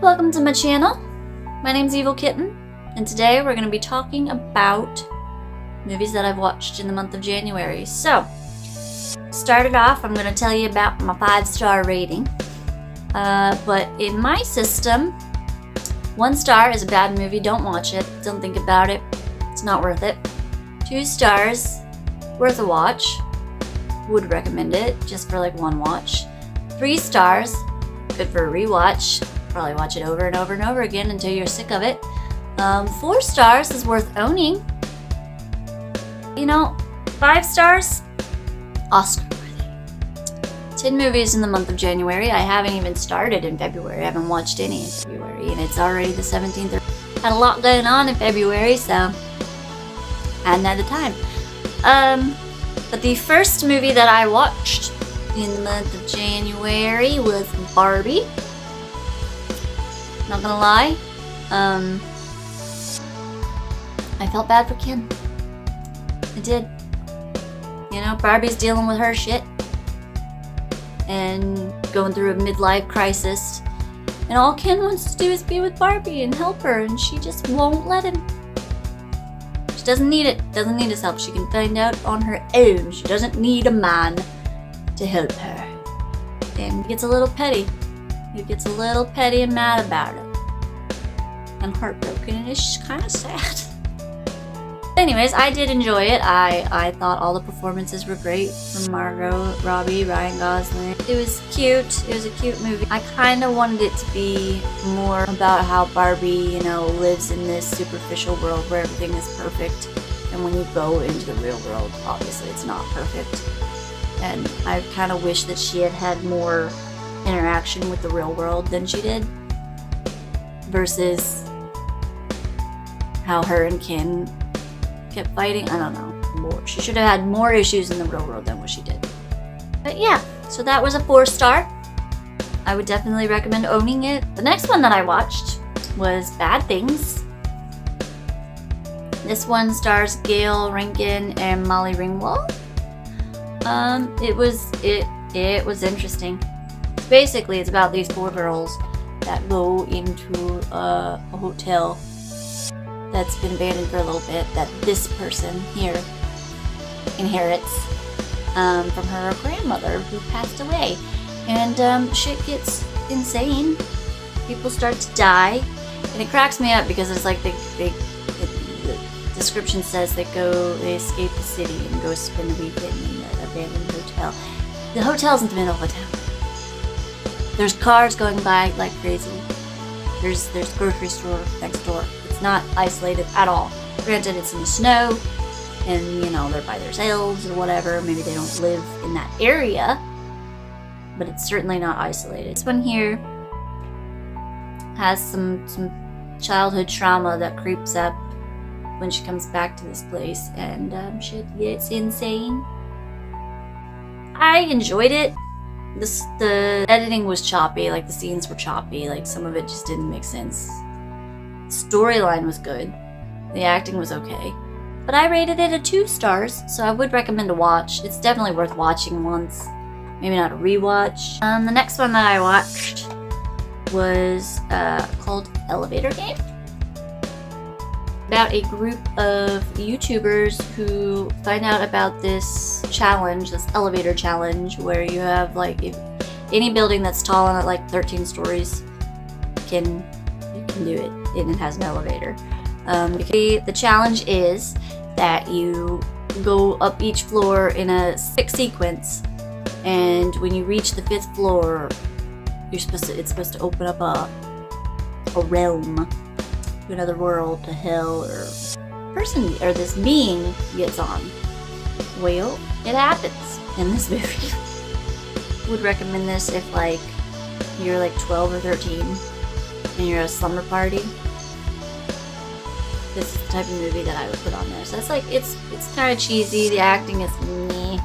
welcome to my channel. My name's Evil Kitten, and today we're going to be talking about movies that I've watched in the month of January. So, started off, I'm going to tell you about my 5-star rating. But in my system, 1 star is a bad movie, don't watch it, don't think about it, it's not worth it. 2 stars, worth a watch, would recommend it, just for like one watch. 3 stars, good for a rewatch, probably watch it over and over and over again until you're sick of it. 4 stars is worth owning. 5 stars, Oscar worthy. 10 movies in the month of January. I haven't even started in February. I haven't watched any in February, and it's already the 17th. Had a lot going on in February, so hadn't had the time. But the first movie that I watched in the month of January was Barbie. Not gonna lie, I felt bad for Ken. I did. Barbie's dealing with her shit and going through a midlife crisis, and all Ken wants to do is be with Barbie and help her, and she just won't let him. She doesn't need it. Doesn't need his help. She can find out on her own. She doesn't need a man to help her. And he gets a little petty. He gets a little petty and mad about it. And heartbroken, and it's kind of sad. Anyways, I did enjoy it. I thought all the performances were great from Margot Robbie, Ryan Gosling. It was cute. It was a cute movie. I kind of wanted it to be more about how Barbie, lives in this superficial world where everything is perfect. And when you go into the real world, obviously it's not perfect. And I kind of wish that she had had more interaction with the real world than she did. Versus how her and Ken kept fighting. I don't know. She should have had more issues in the real world than what she did. But yeah, so that was a 4-star. I would definitely recommend owning it. The next one that I watched was Bad Things. This one stars Gail Rankin and Molly Ringwald. It was interesting. Basically, it's about these 4 girls that go into a hotel that's been abandoned for a little bit, that this person here inherits from her grandmother who passed away. And shit gets insane. People start to die. And it cracks me up because it's like the description says they escape the city and go spend the weekend in the abandoned hotel. The hotel's in the middle of a town. There's cars going by like crazy. There's grocery store next door. It's not isolated at all. Granted, it's in the snow, and they're by themselves or whatever. Maybe they don't live in that area, but it's certainly not isolated. This one here has some childhood trauma that creeps up when she comes back to this place, and shit gets insane. I enjoyed it. The editing was choppy, like the scenes were choppy, like some of it just didn't make sense. Storyline was good. The acting was okay. But I rated it a 2 stars, so I would recommend a watch. It's definitely worth watching once. Maybe not a rewatch. The next one that I watched was called Elevator Game. About a group of YouTubers who find out about this challenge, this elevator challenge, where you have if any building that's tall enough, like 13 stories, you can do it, and it has an elevator. The challenge is that you go up each floor in a 6 sequence, and when you reach the 5th floor, it's supposed to open up a realm to another world, to hell, or person, or this being gets on. Well, it happens in this movie. Would recommend this if you're 12 or 13 and you're at a slumber party. This is the type of movie that I would put on there. So it's kind of cheesy. The acting is meh.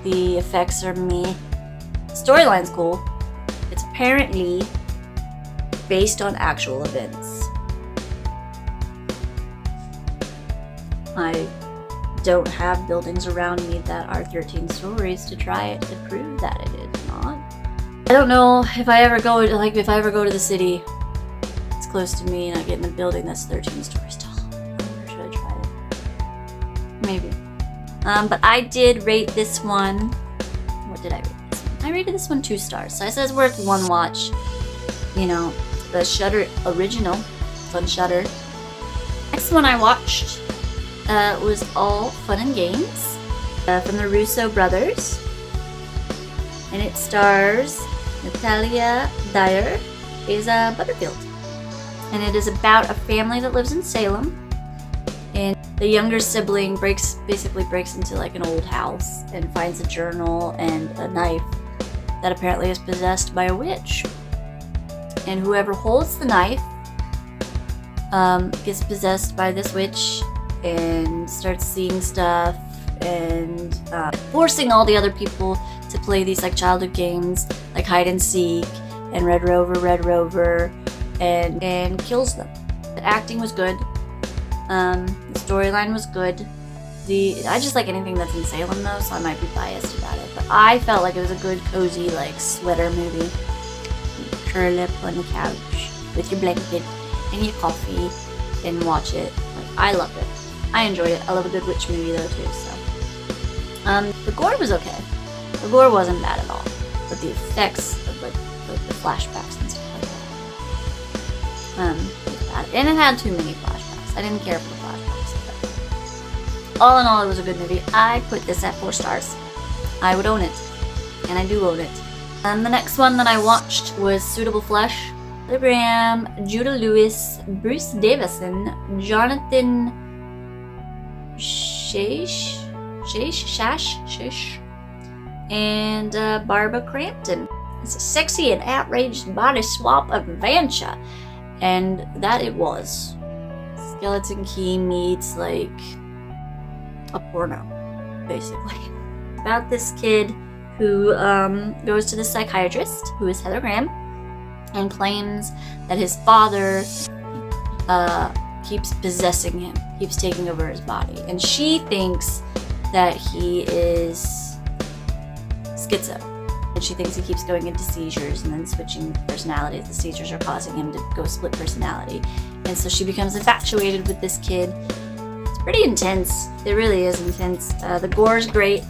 The effects are meh. Storyline's cool. It's apparently based on actual events. I don't have buildings around me that are 13 stories to try it to prove that it is not. I don't know if I ever go to the city close to me and I get in a building that's 13 stories tall. Or should I try it? Maybe. But I did rate this one. What did I rate this one? I rated this one 2 stars. So I said it's worth 1 watch. You know, the Shudder original. It's on Shudder. Next one I watched was All Fun and Games from the Russo brothers. And it stars Natalia Dyer as Butterfield. And it is about a family that lives in Salem. And the younger sibling basically breaks into like an old house and finds a journal and a knife that apparently is possessed by a witch. And whoever holds the knife gets possessed by this witch and starts seeing stuff and forcing all the other people to play these like childhood games like hide and seek and Red Rover, and kills them. The acting was good. The storyline was good. I just like anything that's in Salem though, so I might be biased about it. But I felt like it was a good, cozy, like sweater movie. You curl up on the couch with your blanket and your coffee and watch it. Like, I loved it. I enjoyed it. I love a good witch movie though too. So, the gore was okay. The gore wasn't bad at all, but the effects of like the flashbacks and stuff like that, was bad. And it had too many flashbacks. I didn't care for the flashbacks. But all in all, it was a good movie. I put this at 4 stars. I would own it, and I do own it. The next one that I watched was Suitable Flesh. Graham, Judah Lewis, Bruce Davison, Jonathan Shash, and Barbara Crampton. It's a sexy and outraged body swap adventure, and that it was. Skeleton Key meets like a porno, basically. About this kid who goes to the psychiatrist, who is Heather Graham, and claims that his father keeps possessing him, keeps taking over his body, and she thinks that he is schizo, and she thinks he keeps going into seizures and then switching personalities. The seizures are causing him to go split personality, and so she becomes infatuated with this kid. It's pretty intense. It really is intense. The gore is great.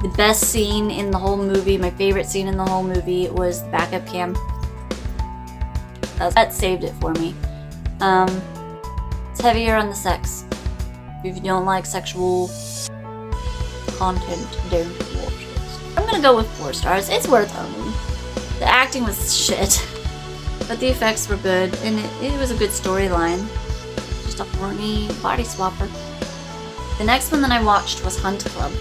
The best scene in the whole movie, my favorite scene in the whole movie, was the backup cam. That saved it for me. It's heavier on the sex. If you don't like sexual content, don't watch it. I'm gonna go with 4 stars. It's worth owning. The acting was shit, but the effects were good, and it was a good storyline. Just a horny body swapper. The next one that I watched was Hunt Club.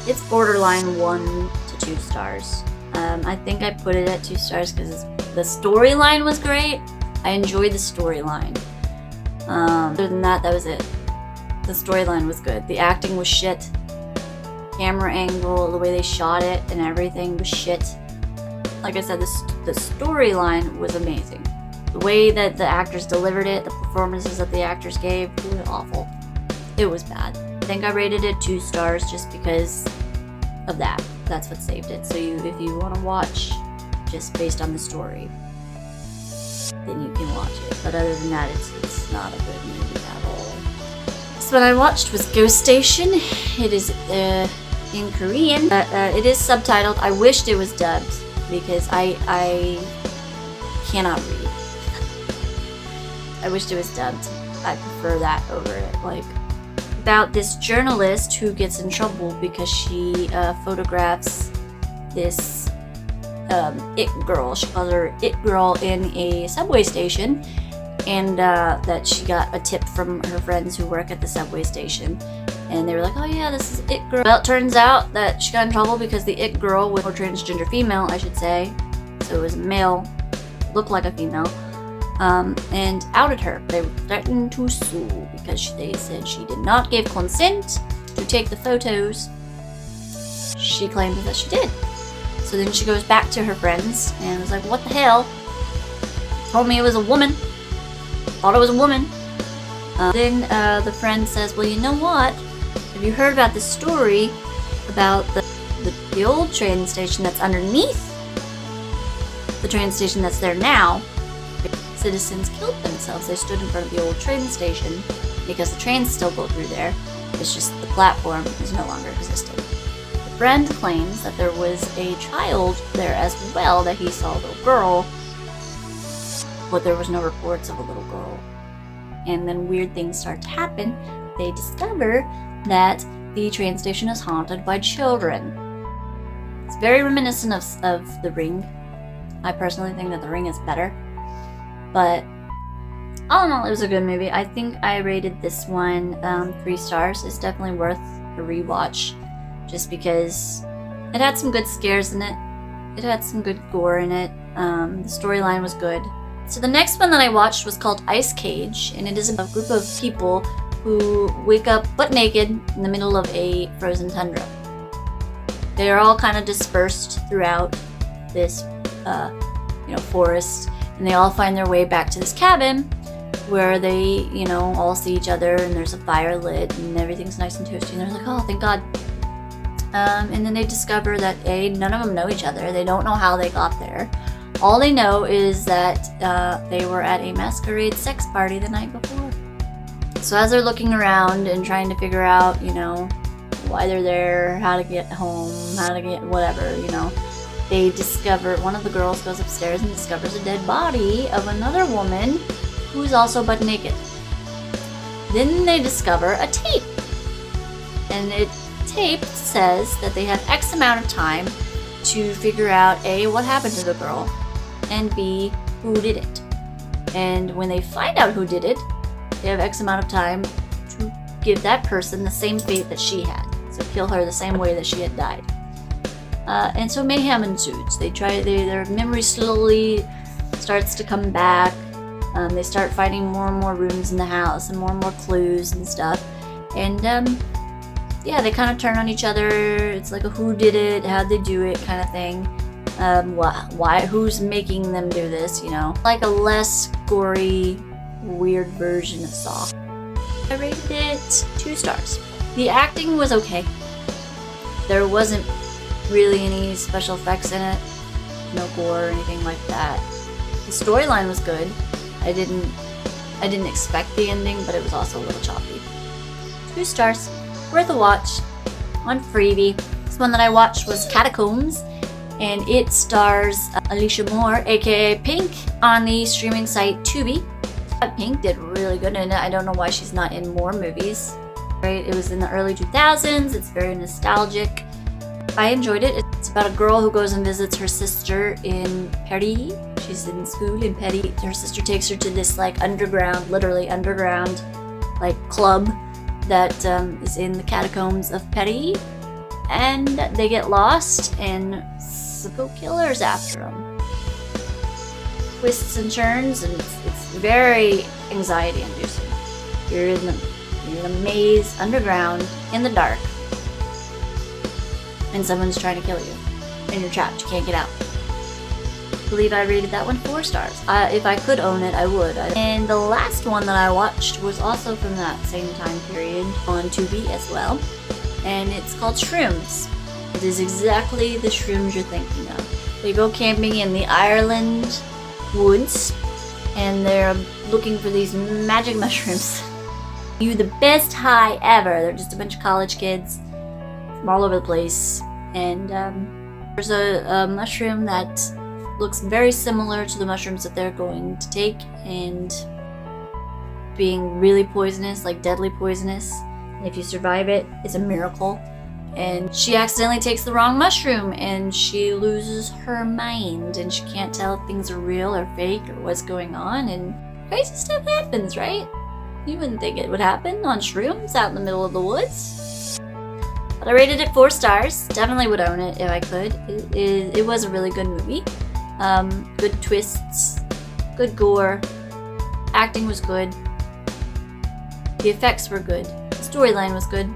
It's borderline 1 to 2 stars. I think I put it at 2 stars because the storyline was great. I enjoyed the storyline. Other than that, that was it. The storyline was good. The acting was shit. Camera angle, the way they shot it, and everything was shit. Like I said, the storyline was amazing. The way that the actors delivered it, the performances that the actors gave, it was awful. It was bad. I think I rated it 2 stars just because of that. That's what saved it. So if you want to watch just based on the story, then you can watch it. But other than that, it's not a good movie at all. So what I watched was Ghost Station. It is in Korean. It is subtitled. I wished it was dubbed because I cannot read. I wished it was dubbed. I prefer that over it. Like, about this journalist who gets in trouble because she photographs this it girl. She calls her it girl in a subway station, and that she got a tip from her friends who work at the subway station, and they were like, oh yeah, this is it girl. Well, it turns out that she got in trouble because the it girl was a transgender female, I should say, so it was a male, looked like a female, and outed her. They threatened to sue because they said she did not give consent to take the photos. She claimed that she did. So then she goes back to her friends and was like, what the hell? Told me it was a woman. Thought it was a woman. Then the friend says, well, you know what? Have you heard about this story about the old train station that's underneath the train station that's there now? citizens killed themselves. They stood in front of the old train station because the trains still go through there. It's just the platform is no longer existing. The friend claims that there was a child there as well, that he saw a little girl, but there was no reports of a little girl. And then weird things start to happen. They discover that the train station is haunted by children. It's very reminiscent of The Ring. I personally think that The Ring is better. But all in all, it was a good movie. I think I rated this one 3 stars. It's definitely worth a rewatch just because it had some good scares in it. It had some good gore in it. The storyline was good. So the next one that I watched was called Ice Cage, and it is a group of people who wake up butt naked in the middle of a frozen tundra. They are all kind of dispersed throughout this forest, and they all find their way back to this cabin where they, all see each other, and there's a fire lit and everything's nice and toasty, and they're like, oh, thank God. And then they discover that none of them know each other. They don't know how they got there. All they know is that they were at a masquerade sex party the night before. So as they're looking around and trying to figure out, why they're there, how to get home, how to get whatever, they discover, one of the girls goes upstairs and discovers a dead body of another woman who's also butt naked. Then they discover a tape. And tape says that they have X amount of time to figure out A, what happened to the girl, and B, who did it. And when they find out who did it, they have X amount of time to give that person the same fate that she had. So kill her the same way that she had died. And so mayhem ensues. Their memory slowly starts to come back. They start finding more and more rooms in the house and more clues and stuff. And they kind of turn on each other. It's like a who did it, how'd they do it kind of thing. Why? Who's making them do this? Like a less gory, weird version of Saw. I rated it 2 stars. The acting was okay. There wasn't really any special effects in it. No gore or anything like that. The storyline was good. I didn't expect the ending, but it was also a little choppy. 2 stars. Worth a watch. On Freebie. This one that I watched was Catacombs, and it stars Alicia Moore, aka Pink, on the streaming site Tubi. Pink did really good in it. I don't know why she's not in more movies. Right? It was in the early 2000s. It's very nostalgic. I enjoyed it. It's about a girl who goes and visits her sister in Paris. She's in school in Paris. Her sister takes her to this literally underground, club that is in the catacombs of Paris. And they get lost, and psycho killers after them. Twists and turns, and it's very anxiety-inducing. You're in a maze underground in the dark, and someone's trying to kill you, and you're trapped. You can't get out. I believe I rated that one 4 stars. If I could own it, I would. And the last one that I watched was also from that same time period on Tubi as well, and it's called Shrooms. It is exactly the shrooms you're thinking of. They go camping in the Ireland woods, and they're looking for these magic mushrooms. You the best high ever. They're just a bunch of college kids from all over the place, and there's a mushroom that looks very similar to the mushrooms that they're going to take, and being really poisonous, like deadly poisonous. And if you survive it, it's a miracle. And she accidentally takes the wrong mushroom, and she loses her mind, and she can't tell if things are real or fake or what's going on, and crazy stuff happens, right? You wouldn't think it would happen on shrooms out in the middle of the woods. But I rated it 4 stars. Definitely would own it if I could. It was a really good movie. Good twists, good gore, acting was good, the effects were good, the storyline was good.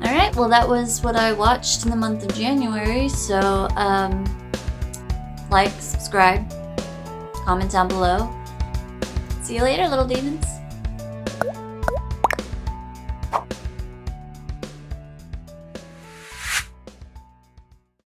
Alright, well that was what I watched in the month of January, so like, subscribe, comment down below. See you later, little demons.